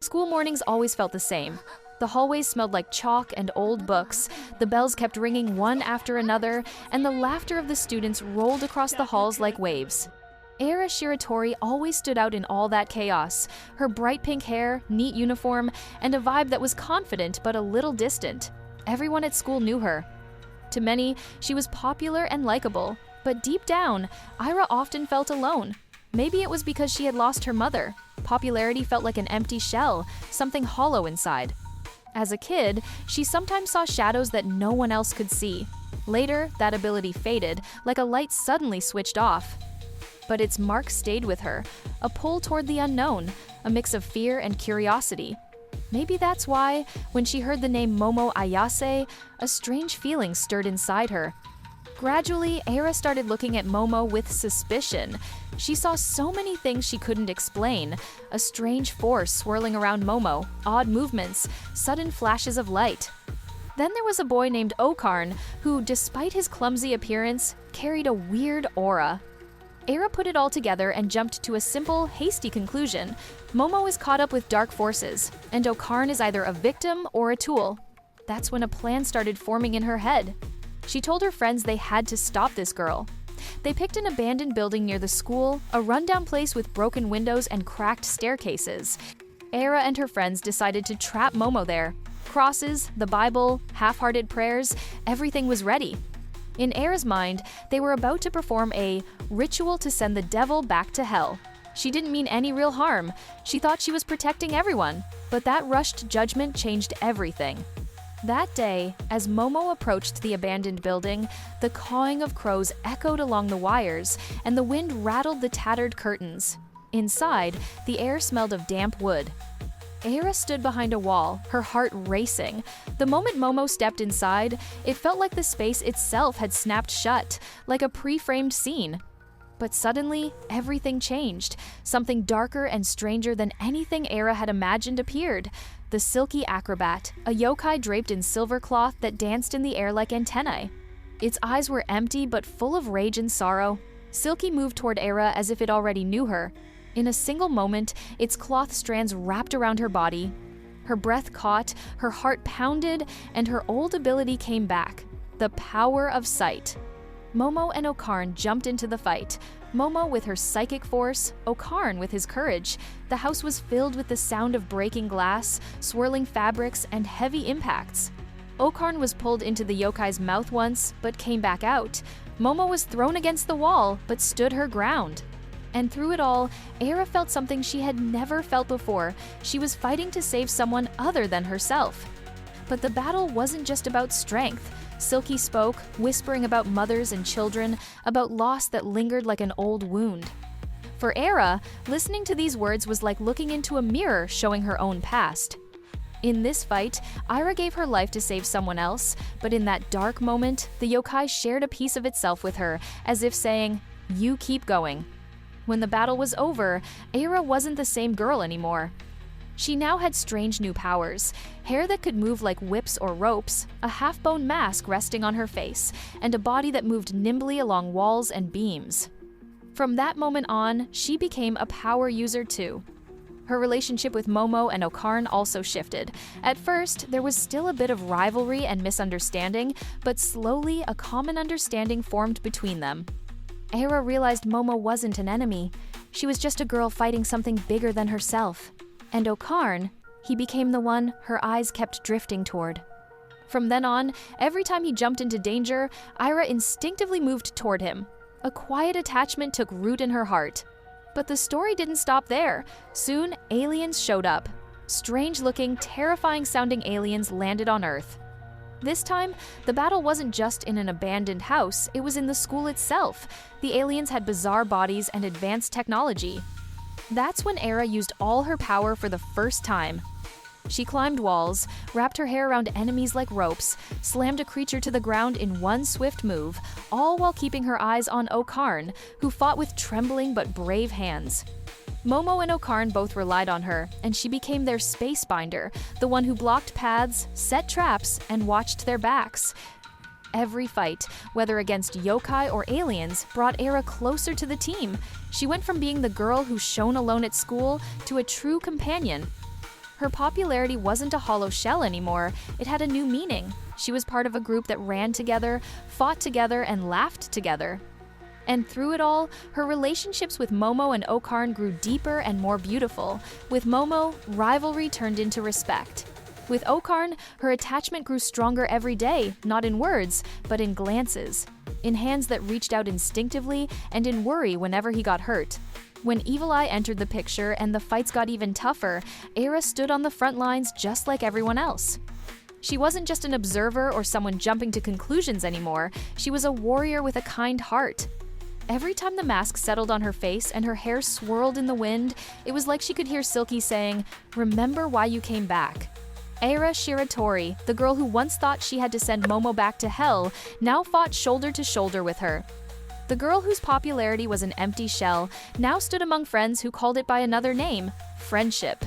School mornings always felt the same. The hallways smelled like chalk and old books, the bells kept ringing one after another, and the laughter of the students rolled across the halls like waves. Ayra Shiratori always stood out in all that chaos, her bright pink hair, neat uniform, and a vibe that was confident but a little distant. Everyone at school knew her. To many, she was popular and likable, but deep down, Ayra often felt alone. Maybe it was because she had lost her mother. Popularity felt like an empty shell, something hollow inside. As a kid, she sometimes saw shadows that no one else could see. Later, that ability faded, like a light suddenly switched off. But its mark stayed with her, a pull toward the unknown, a mix of fear and curiosity. Maybe that's why, when she heard the name Momo Ayase, a strange feeling stirred inside her. Gradually, Ayra started looking at Momo with suspicion. She saw so many things she couldn't explain, a strange force swirling around Momo, odd movements, sudden flashes of light. Then there was a boy named Okarn, who, despite his clumsy appearance, carried a weird aura. Ayra put it all together and jumped to a simple, hasty conclusion. Momo is caught up with dark forces, and Okarn is either a victim or a tool. That's when a plan started forming in her head. She told her friends they had to stop this girl. They picked an abandoned building near the school, a rundown place with broken windows and cracked staircases. Ayra and her friends decided to trap Momo there. Crosses, the Bible, half-hearted prayers, everything was ready. In Ayra's mind, they were about to perform a ritual to send the devil back to hell. She didn't mean any real harm. She thought she was protecting everyone. But that rushed judgment changed everything. That day, as Momo approached the abandoned building, the cawing of crows echoed along the wires, and the wind rattled the tattered curtains. Inside, the air smelled of damp wood. Ayra stood behind a wall, her heart racing. The moment Momo stepped inside, it felt like the space itself had snapped shut, like a pre-framed scene. But suddenly, everything changed. Something darker and stranger than anything Ayra had imagined appeared. The silky acrobat, a yokai draped in silver cloth that danced in the air like antennae. Its eyes were empty but full of rage and sorrow. Silky moved toward Ayra as if it already knew her. In a single moment, its cloth strands wrapped around her body. Her breath caught, her heart pounded, and her old ability came back. The power of sight. Momo and Okarn jumped into the fight. Momo with her psychic force, Okarn with his courage. The house was filled with the sound of breaking glass, swirling fabrics, and heavy impacts. Okarn was pulled into the yokai's mouth once, but came back out. Momo was thrown against the wall, but stood her ground. And through it all, Ayra felt something she had never felt before. She was fighting to save someone other than herself. But the battle wasn't just about strength. Silky spoke, whispering about mothers and children, about loss that lingered like an old wound. For Ayra, listening to these words was like looking into a mirror showing her own past. In this fight, Ayra gave her life to save someone else, but in that dark moment, the yokai shared a piece of itself with her, as if saying, "You keep going." When the battle was over, Ayra wasn't the same girl anymore. She now had strange new powers, hair that could move like whips or ropes, a half-bone mask resting on her face, and a body that moved nimbly along walls and beams. From that moment on, she became a power user too. Her relationship with Momo and Okarn also shifted. At first, there was still a bit of rivalry and misunderstanding, but slowly a common understanding formed between them. Ayra realized Momo wasn't an enemy. She was just a girl fighting something bigger than herself. And Okarn, he became the one her eyes kept drifting toward. From then on, every time he jumped into danger, Ayra instinctively moved toward him. A quiet attachment took root in her heart. But the story didn't stop there. Soon, aliens showed up. Strange-looking, terrifying-sounding aliens landed on Earth. This time, the battle wasn't just in an abandoned house, it was in the school itself. The aliens had bizarre bodies and advanced technology. That's when Ayra used all her power for the first time. She climbed walls, wrapped her hair around enemies like ropes, slammed a creature to the ground in one swift move, all while keeping her eyes on Okarn, who fought with trembling but brave hands. Momo and Okarn both relied on her, and she became their space binder, the one who blocked paths, set traps, and watched their backs. Every fight, whether against yokai or aliens, brought Ayra closer to the team. She went from being the girl who shone alone at school to a true companion. Her popularity wasn't a hollow shell anymore, it had a new meaning. She was part of a group that ran together, fought together, and laughed together. And through it all, her relationships with Momo and Okarn grew deeper and more beautiful. With Momo, rivalry turned into respect. With Okarn, her attachment grew stronger every day, not in words, but in glances, in hands that reached out instinctively, and in worry whenever he got hurt. When Evil Eye entered the picture and the fights got even tougher, Ayra stood on the front lines just like everyone else. She wasn't just an observer or someone jumping to conclusions anymore, she was a warrior with a kind heart. Every time the mask settled on her face and her hair swirled in the wind, it was like she could hear Silky saying, "Remember why you came back." Ayra Shiratori, the girl who once thought she had to send Momo back to hell, now fought shoulder to shoulder with her. The girl whose popularity was an empty shell now stood among friends who called it by another name, friendship.